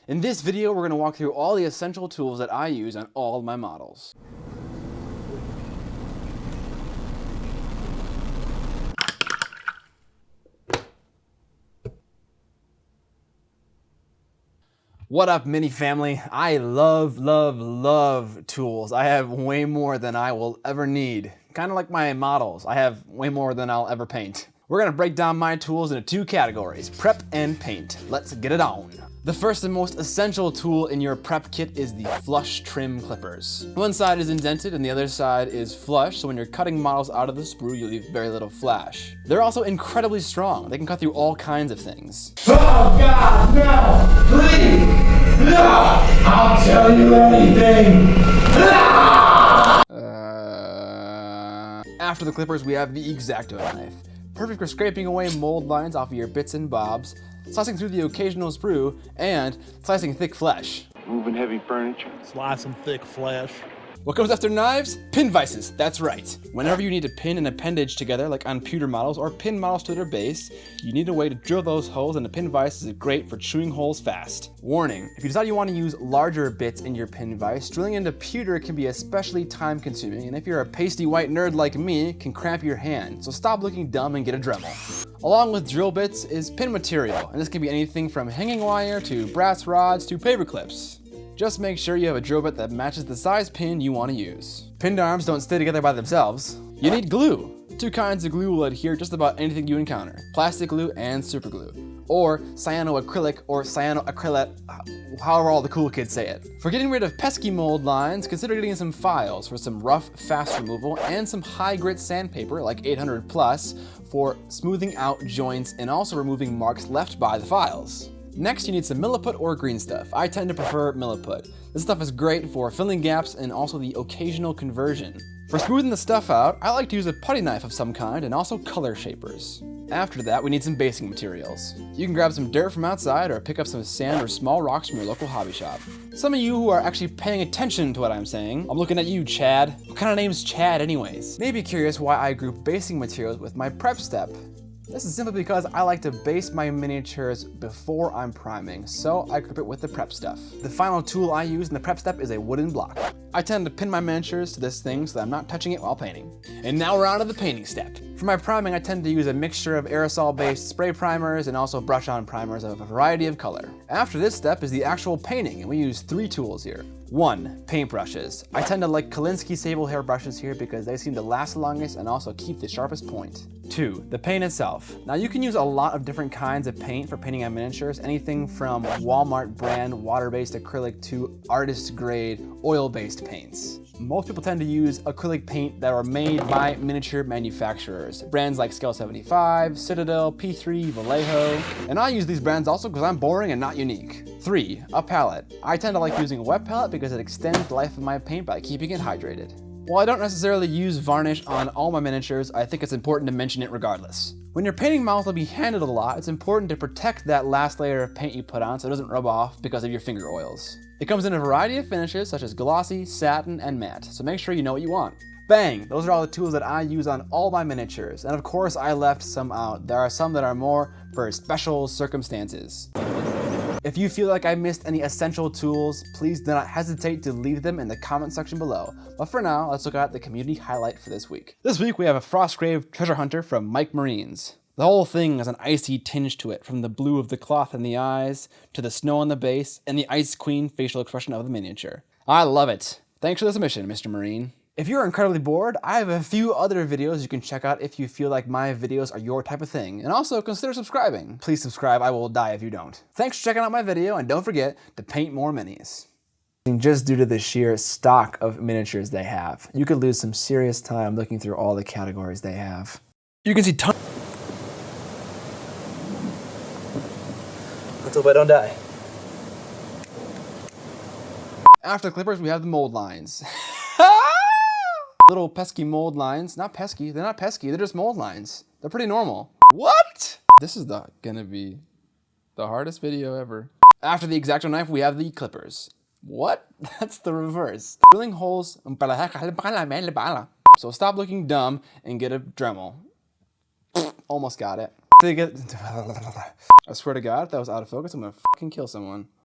In this video, we're going to walk through all the essential tools that I use on all of my models. What up, Mini family? I love tools. I have way more than I will ever need. Kind of like my models. I have way more than I'll ever paint. We're gonna break down my tools into two categories, prep and paint. Let's get it on. The first and most essential tool in your prep kit is the flush trim clippers. One side is indented and the other side is flush, so when you're cutting models out of the sprue, you leave very little flash. They're also incredibly strong. They can cut through all kinds of things. Oh God, no! Please! No! I'll tell you anything! After the clippers, we have the X-Acto knife. Perfect for scraping away mold lines off of your bits and bobs, slicing through the occasional sprue, and slicing thick flesh. Moving heavy furniture. Slicing thick flesh. What comes after knives? Pin vices, that's right. Whenever you need to pin an appendage together, like on pewter models or pin models to their base, you need a way to drill those holes, and a pin vise is great for chewing holes fast. Warning, if you decide you want to use larger bits in your pin vise, drilling into pewter can be especially time consuming, and if you're a pasty white nerd like me, it can cramp your hand, so stop looking dumb and get a Dremel. Along with drill bits is pin material, and this can be anything from hanging wire to brass rods to paper clips. Just make sure you have a drill bit that matches the size pin you want to use. Pinned arms don't stay together by themselves. You need glue. Two kinds of glue will adhere just about anything you encounter: plastic glue and super glue, or cyanoacrylic or cyanoacrylate, however all the cool kids say it. For getting rid of pesky mold lines, consider getting some files for some rough, fast removal, and some high grit sandpaper like 800 plus for smoothing out joints and also removing marks left by the files. Next, you need some milliput or green stuff. I tend to prefer milliput. This stuff is great for filling gaps and also the occasional conversion. For smoothing the stuff out, I like to use a putty knife of some kind and also color shapers. After that, we need some basing materials. You can grab some dirt from outside or pick up some sand or small rocks from your local hobby shop. Some of you who are actually paying attention to what I'm saying, I'm looking at you, Chad. What kind of name's Chad anyways? Maybe curious why I group basing materials with my prep step. This is simply because I like to base my miniatures before I'm priming, so I group it with the prep stuff. The final tool I use in the prep step is a wooden block. I tend to pin my miniatures to this thing so that I'm not touching it while painting. And now we're on to the painting step. For my priming, I tend to use a mixture of aerosol-based spray primers and also brush-on primers of a variety of color. After this step is the actual painting, and we use three tools here. 1. Paintbrushes. I tend to like Kolinsky sable hair brushes here because they seem to last the longest and also keep the sharpest point. 2. The paint itself. Now you can use a lot of different kinds of paint for painting on miniatures, anything from Walmart brand water-based acrylic to artist grade oil-based paints. Most people tend to use acrylic paint that are made by miniature manufacturers. Brands like Scale 75, Citadel, P3, Vallejo. And I use these brands also because I'm boring and not unique. 3. A palette. I tend to like using a wet palette because it extends the life of my paint by keeping it hydrated. While I don't necessarily use varnish on all my miniatures, I think it's important to mention it regardless. When your painting models will be handled a lot, it's important to protect that last layer of paint you put on so it doesn't rub off because of your finger oils. It comes in a variety of finishes such as glossy, satin, and matte, so make sure you know what you want. Bang! Those are all the tools that I use on all my miniatures, and of course I left some out. There are some that are more for special circumstances. If you feel like I missed any essential tools, please do not hesitate to leave them in the comment section below. But for now, let's look at the community highlight for this week. This week we have a Frostgrave Treasure Hunter from Mike Marines. The whole thing has an icy tinge to it, from the blue of the cloth in the eyes, to the snow on the base, and the Ice Queen facial expression of the miniature. I love it. Thanks for the submission, Mr. Marine. If you're incredibly bored, I have a few other videos you can check out if you feel like my videos are your type of thing. And also consider subscribing. Please subscribe, I will die if you don't. Thanks for checking out my video, and don't forget to paint more minis. Just due to the sheer stock of miniatures they have, you could lose some serious time looking through all the categories they have. You can see tons. Let's hope I don't die. After the clippers, we have the mold lines. Little pesky mold lines. Not pesky, they're not pesky, they're just mold lines. They're pretty normal. What? This is gonna be the hardest video ever. After the X-Acto knife, we have the clippers. What? That's the reverse. Drilling holes. So stop looking dumb and get a Dremel. Almost got it. I swear to God, if that was out of focus, I'm gonna fucking kill someone.